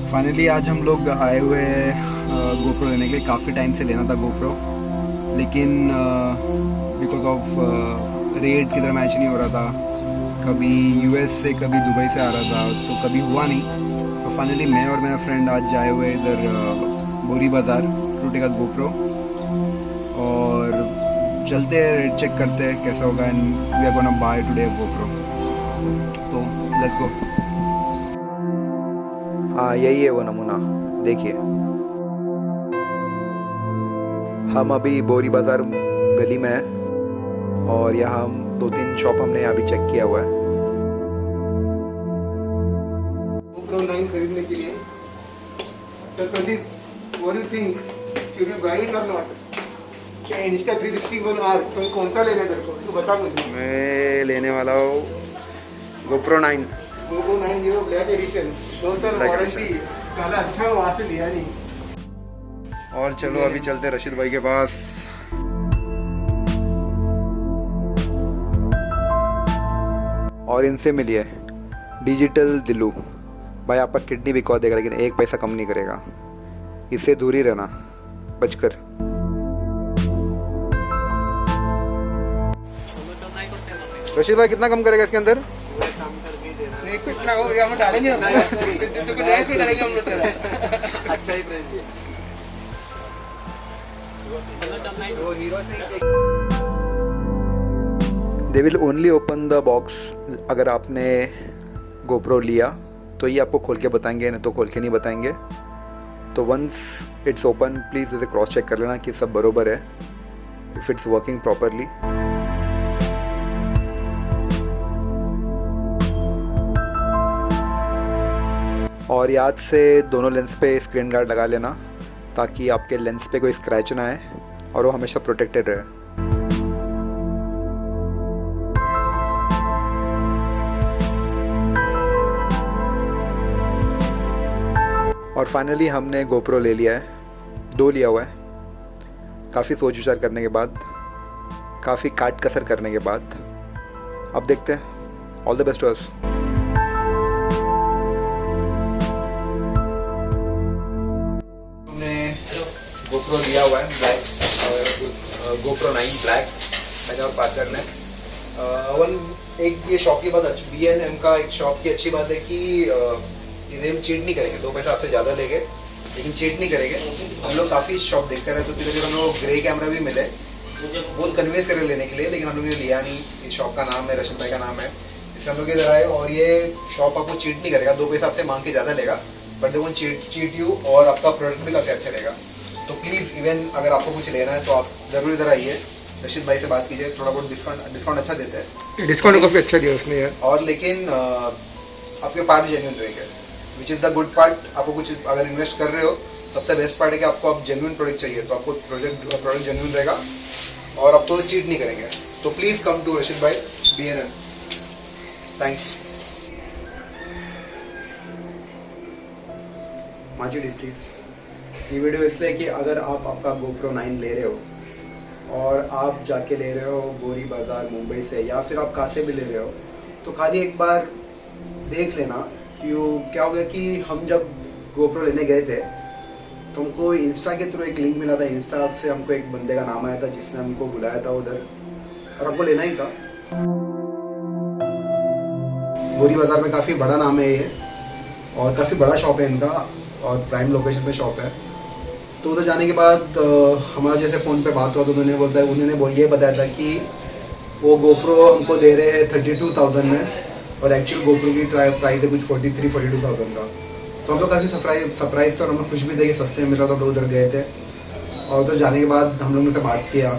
Finally आज हम लोग आए हुए हैं गोप्रो लेने के लिए। काफ़ी टाइम से लेना था गोप्रो, लेकिन बिकॉज ऑफ रेट की तरह मैच नहीं हो रहा था। कभी यूएस से कभी दुबई से आ रहा था, तो कभी हुआ नहीं। तो फाइनली मैं और मेरा फ्रेंड आज आए हुए इधर बोरी बाज़ार टू टेक अ गोप्रो, और चलते हैं, रेट चेक करते हैं कैसा होगा, and we are gonna buy today a GoPro. तो लेट्स गो। हाँ, यही है वो नमूना, देखिए। हम अभी बोरी बाज़ार गली में हैं और यहाँ हम 2-3 शॉप हमने यहाँ भी चेक किया हुआ है। GoPro 9 खरीदने के लिए। Sir Pradeep, what do you think? Should you buy it or not? क्या Insta 360 ONE R कौन सा लेना है तेरे को? तू बता मुझे। मैं लेने वाला हूँ GoPro 9। GoPro 9 Hero Black Edition, 2 साल वारंटी। साला अच्छा वहाँ से लिया नहीं। और चलो अभी चलते रशीद भाई के पास। और इनसे मिलिए डिजिटल दिल्लू भाई। आपका किडनी बिकवा देगा लेकिन एक पैसा कम नहीं करेगा। इससे दूर ही रहना, बचकर। रशीद भाई कितना कम करेगा इसके अंदर? एक पे इतना हो गया, हम डालेंगे हम। तुमको डैश में डालेंगे हम लोग। अच्छा ही प्राइस है वो हीरो से। They will only open the box. अगर आपने गोप्रो लिया तो ये आपको खोल के बताएंगे, नहीं तो खोल के नहीं बताएंगे। तो वंस इट्स ओपन प्लीज़ उसे क्रॉस चेक कर लेना कि सब बरोबर है, इफ़ इट्स वर्किंग प्रॉपरली। और याद से दोनों लेंस पे स्क्रीन गार्ड लगा लेना ताकि आपके लेंस पे कोई स्क्रैच ना आए और वो हमेशा प्रोटेक्टेड रहे। और फाइनली हमने गोप्रो ले लिया है, 2 लिया हुआ है। काफ़ी सोच विचार करने के बाद, काफ़ी काट कसर करने के बाद अब देखते हैं। All the best to us. GoPro लिया हुआ है ब्लैक, गोप्रो 9 ब्लैक। मैंने और बात करना है एक ये शॉप की बात अच्छी, B&M का एक शॉप की अच्छी बात है कि ये चीट नहीं करेंगे। 2 पैसा आपसे ज़्यादा लेंगे लेकिन चीट नहीं करेंगे। हम लोग काफ़ी शॉप देखते रहे, तो फिर हम लोग ग्रे कैमरा भी मिले, बहुत कन्विंस करे लेने के लिए, लेकिन हम लोग ने लिया नहीं। इस शॉप का नाम है, रशीद भाई का नाम है, इसलिए हम लोग इधर आए। और ये शॉप आपको चीट नहीं करेगा, 2 पैसा आपसे मांग के ज़्यादा लेगा, but they won't cheat you, और आपका प्रोडक्ट भी काफ़ी अच्छा रहेगा। तो प्लीज़, इवन अगर आपको कुछ लेना है तो आप ज़रूर इधर आइए, रशीद भाई से बात कीजिए, थोड़ा बहुत डिस्काउंट अच्छा देते हैं। डिस्काउंट काफी अच्छा दिया उसने यार। और लेकिन आपके पार्ट जेन्युइन रहेंगे, which is the good part. आपको कुछ अगर इन्वेस्ट कर रहे हो, सबसे बेस्ट पार्ट है कि आपको अब जेन्युइन प्रोडक्ट चाहिए, तो आपको प्रोडक्ट जेन्युइन रहेगा और आपको चीट नहीं करेंगे। तो प्लीज़ कम टू रशीद भाई, B&M। थैंक्स। माजिद प्लीज़। ये वीडियो इसलिए कि अगर आप आपका GoPro 9 ले रहे हो और आप जाके ले रहे हो बोरी बाज़ार मुंबई से, या फिर आप कहाँ से भी ले रहे हो, तो खाली एक बार देख लेना। क्या हो गया कि हम जब GoPro लेने गए थे तो हमको इंस्टा के थ्रू एक लिंक मिला था। इंस्टा से हमको एक बंदे का नाम आया था जिसने हमको बुलाया था उधर, और हमको लेना ही था। बोरी बाज़ार में काफ़ी बड़ा नाम है ये, और काफ़ी बड़ा शॉप है इनका, और प्राइम लोकेशन पे शॉप है। तो उधर जाने के बाद हमारा जैसे फ़ोन पे बात हुआ तो उन्होंने ये बताया था कि वो GoPro हमको दे रहे हैं 32,000 में, और एक्चुअल GoPro की प्राइस है कुछ 42,000 का। तो हम लोग काफ़ी सरप्राइज थे, और हम लोग खुश भी थे कि सस्ते में मिल रहा था। हम लोग उधर गए थे, और उधर जाने के बाद हम लोगों से बात किया।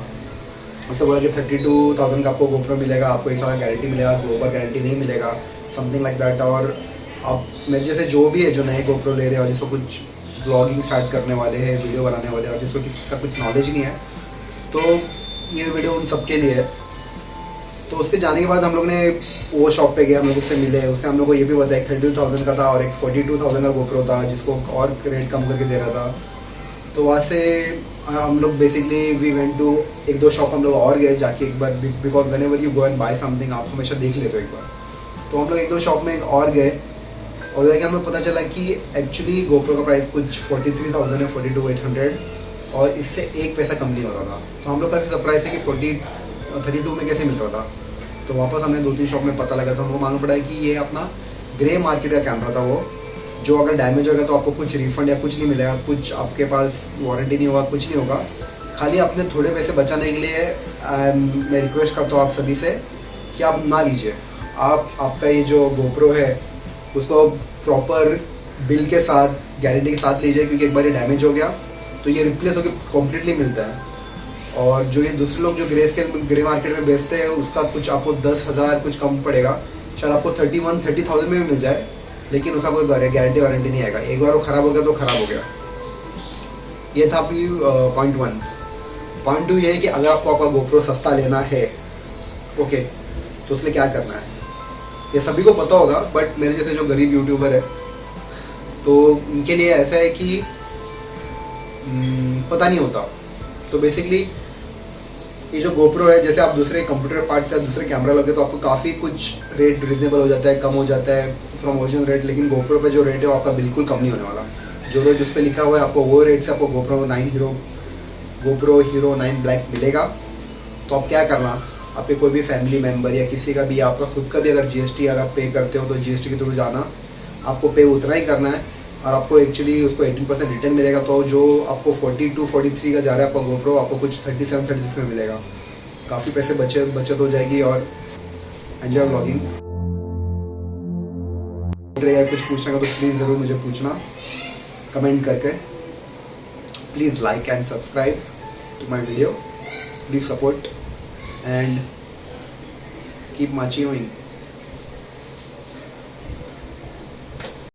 उससे बोला कि 32,000 का आपको GoPro मिलेगा, आपको एक साल का गारंटी मिलेगा, ग्लोबल गारंटी नहीं मिलेगा, समथिंग लाइक दैट। और अब मेरे जैसे जो भी है, जो नए GoPro ले रहे हैं और जिसको कुछ व्लॉगिंग स्टार्ट करने वाले हैं, वीडियो बनाने वाले हैं, और जिसको किसी का कुछ नॉलेज नहीं है, तो ये वीडियो उन सबके लिए है। तो उसके जाने के बाद हम लोग ने वो शॉप पे गए, हम लोग उससे मिले। उससे हम लोग को ये भी बताया 32,000 का था और एक 42,000 का GoPro था, जिसको और रेट कम करके दे रहा था। तो वहाँ से हम लोग basically we went to 1-2 shop हम लोग और गए जाके एक बार, because whenever you go and buy something आप हमेशा देख लेते हो एक बार। तो हम लोग 1-2 शॉप में और गए, और जाके हमें पता चला कि एक्चुअली गोप्रो का प्राइस कुछ 43,000 है, 42,800, और इससे एक पैसा कम नहीं हो रहा था। तो हम लोग काफ़ी सरप्राइज थे कि 32 में कैसे मिल रहा था। तो वापस हमने 2-3 शॉप में पता लगा तो हमको मालूम पड़ा कि ये अपना ग्रे मार्केट का कैमरा था वो, जो अगर डैमेज होगा तो आपको कुछ रिफंड या कुछ नहीं मिलेगा, कुछ आपके पास वारंटी नहीं होगा, कुछ नहीं होगा। खाली अपने थोड़े पैसे बचाने के लिए मैं रिक्वेस्ट करता हूँ आप सभी से कि आप ना लीजिए। आप आपका ये जो गोप्रो है उसको प्रॉपर बिल के साथ, गारंटी के साथ लीजिए, क्योंकि एक बार ये डैमेज हो गया तो ये रिप्लेस होकर कम्प्लीटली मिलता है। और जो ये दूसरे लोग जो ग्रे मार्केट में बेचते हैं उसका कुछ आपको 10,000 कुछ कम पड़ेगा, शायद आपको 30,000 में भी मिल जाए, लेकिन उसका कोई गारंटी वारंटी नहीं आएगा। एक बार वो ख़राब हो गया तो ख़राब हो गया। ये था आपकी पॉइंट 1। पॉइंट 2 ये है कि अगर आपको आपका गोप्रो सस्ता लेना है, ओके, तो उसमें क्या करना है ये सभी को पता होगा, बट मेरे जैसे जो गरीब यूट्यूबर है तो उनके लिए ऐसा है कि पता नहीं होता। तो बेसिकली ये जो गोप्रो है, जैसे आप दूसरे कंप्यूटर पार्ट्स या दूसरे कैमरा लोगे तो आपको काफ़ी कुछ रेट रिजनेबल हो जाता है, कम हो जाता है फ्रॉम ओरिजिनल रेट, लेकिन गोप्रो पे जो रेट है वो आपका बिल्कुल कम नहीं होने वाला। जो रेट उस पर लिखा हुआ है आपको वो रेट से आपको गोप्रो हीरो 9 ब्लैक मिलेगा। तो आप क्या करना, आपके कोई भी फैमिली मेम्बर या किसी का भी, आपका खुद का भी अगर GST अगर पे करते हो तो GST के थ्रू जाना, आपको पे उतना ही करना है और आपको एक्चुअली उसको 18% रिटर्न मिलेगा। तो जो आपको 42-43 का जा रहा है आपका गोप्रो, आपको कुछ 37-36 में मिलेगा। काफ़ी पैसे बचत हो जाएगी और एंजॉय व्लॉगिंग। कुछ पूछने का तो प्लीज़ ज़रूर मुझे पूछना कमेंट करके। Please like and subscribe to my video, please support and keep marching.